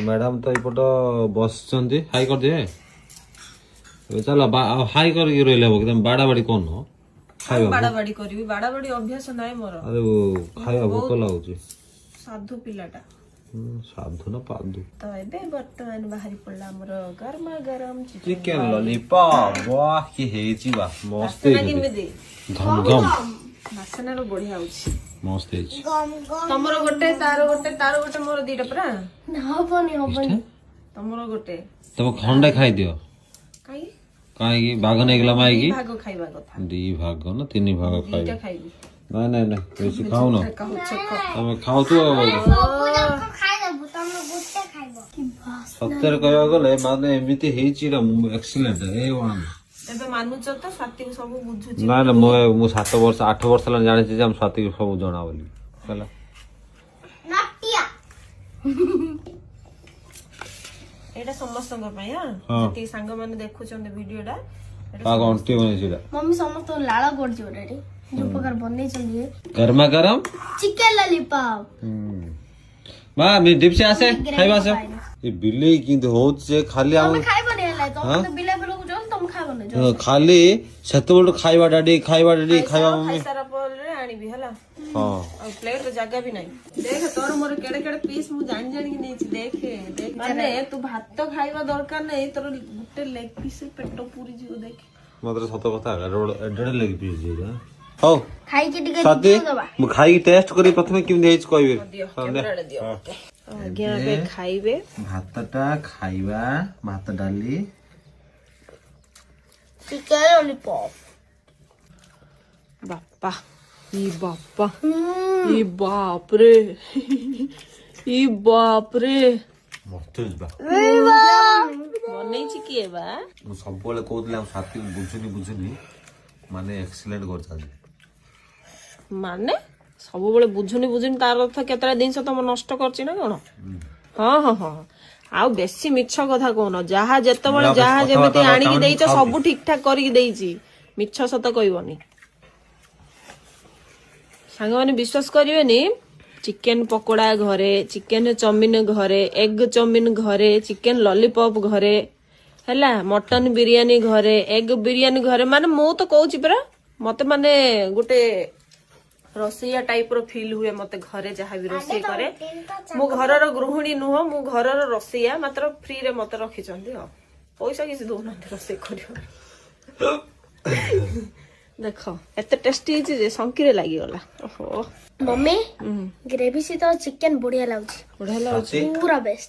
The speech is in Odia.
मैडम तो एपट बस हाई कर दिए चल हाई कर रही बाड़ा बाड़ी कौन खाଇବା ବାଡା ବାଡି କରିବି ବାଡା ବାଡି ଅଭ୍ୟାସ ନାହିଁ ମୋର अरे खाଇବା भोक लगुଛି ସାଧୁ ପିଲାଟା साधु ना पाधु ତ ଏବେ ବର୍ତ୍ତମାନ ବାହାରି ପଡିଲା ଆମର ଗରମା ଗରମ चिकेन लॉलीपॉप वाह की हेची बा मस्त है କେମିତି घम घम ବାସନାର ବଢିଆ ହଉଛି मस्त है ତମର ଗୋଟେ ତାର ଗୋଟେ ମୋର ଦିଟା ପରା ହବନି ତମର ଗୋଟେ तब खंडे खाई दियो କାଇ काहे भाग नहीं गला माई की ଭାଗ ଖାଇବା କଥା दी भाग ना तीन भाग खाई ଦିଟା ଖାଇବି नहीं नहीं नहीं बेसी खाओ ना କହୁଛ तमे खाओ तो सत्तर कहवा गले माने एमिति हेची रा एक्सीलेंट ए1 ଏବେ ମାନୁଛ ତ ସ୍ୱାତି ସବୁ ବୁଝୁଛି ना ना मु 7 वर्ष 8 वर्ष ला जाने छी हम स्वाति सब जणा बोली कहला ଏଇଟା ସମସ୍ତଙ୍କ ପାଇଁ ହଁ। ଯେତିକି ସାଙ୍ଗମାନେ ଦେଖୁଛନ୍ତି ଭିଡିଓଟା पाग अंटी बने छिला मम्मी समस्त लाल करछि ओरेडी जो प्रकार बनै छलिए गरमा गरम चिकन लॉलीपॉप मां मी डिप से आसे खाइबा से ए बिलेई किंतु होत से खाली हम तमे खाइबो नै लाई तमे बिले बिले को जोन तमे खाइबो नै खाली सेतबोल खाइबा डाडी खाइबा मम्मी ଖାଇସାରା ପରେ ଆଣିବି ହେଲା हां ଆଉ ପ୍ଲେଟ ଜାଗା ବି ନାହିଁ ଦେଖ ତୋର ମୋର କେଡେ କେଡେ ପିସ୍ ମୁଁ ଜାଣି ଜାଣିକି ନେଇଛି ଦେଖେ ମାନେ ତୁ ଭାତ ଖାଇବା ଦରକାର ନାହିଁ ତୋର ଗୋଟେ ଲେଗ ପିସ୍ ପେଟ ପୁରି ଯିବ ଦେଖ मात्र सत कथा एडडे लगी पी जी हो खाइ के टिके साथी मु खाई टेस्ट करी प्रथमे किम देइछ कहबे ଦିଅ କ୍ୟାମେରାରେ ଦିଅ ଆଜ୍ଞା ଏବେ ଖାଇବେ भातटा खाइबा भात डाली चिकन लॉलीपॉप ବାପା ଇ ବାପରେ मस्त बा ବନେଇଛି କିଏ ବା मु सब बेले कहतले हम साथी बुझुनी माने एक्सीलेंट करछा ମାନେ ସବୁବେଳେ ବୁଝୁନି ତାର ଅର୍ଥ କେତେଟା ଜିନିଷ ତମ ନଷ୍ଟ କରୁଛି ନା କଣ ହଁ ହଁ ହଁ ଆଉ ବେଶୀ ମିଛ କଥା କହୁନ ଯାହା ଯେତେବେଳେ ଯାହା ଯେମିତି ଆଣିକି ଦେଇଛ ସବୁ ଠିକ ଠାକ କରିକି ଦେଇଛି ମିଛ ସତ କହିବନି ସାଙ୍ଗମାନେ ବିଶ୍ୱାସ କରିବେନି ଚିକେନ ପକୋଡା ଘରେ ଚିକେନ ଚାଉମିନ ଘରେ ଏଗ ଚାଉମିନ ଘରେ ଚିକେନ ଲଲିପପ ଘରେ ହେଲା ମଟନ ବିରିୟାନୀ ଘରେ ଏଗ ବିରିୟାନୀ ଘରେ ମାନେ ମୁଁ ତ କହୁଛି ପରା ମତେ ମାନେ ଗୋଟେ ରୋଷେଇଆ ଟାଇପ ର ଫିଲ୍ ହୁଏ ମତେ ଘରେ ଯାହା ବି ରୋଷେଇ କରେ ମୁଁ ଘରର ଗୃହିଣୀ ନୁହଁ ମୁଁ ଘରର ରୋଷେଇଆ ମାତ୍ର ଫ୍ରି ରେ ମତେ ରଖିଛନ୍ତି ଆଉ ପଇସା କିଛି ଦଉନାହାନ୍ତି ରୋଷେଇ କରିବା ଦେଖ ଏତେ ଟେଷ୍ଟି ହେଇଛି ଯେ ଶଙ୍କିରେ ଲାଗିଗଲା ଓହୋ मम्मी ग्रेवी से तो चिकन बढ़िया लाଗୁଛି ବଢିଆ ଲାଗୁଛି पूरा बेस्ट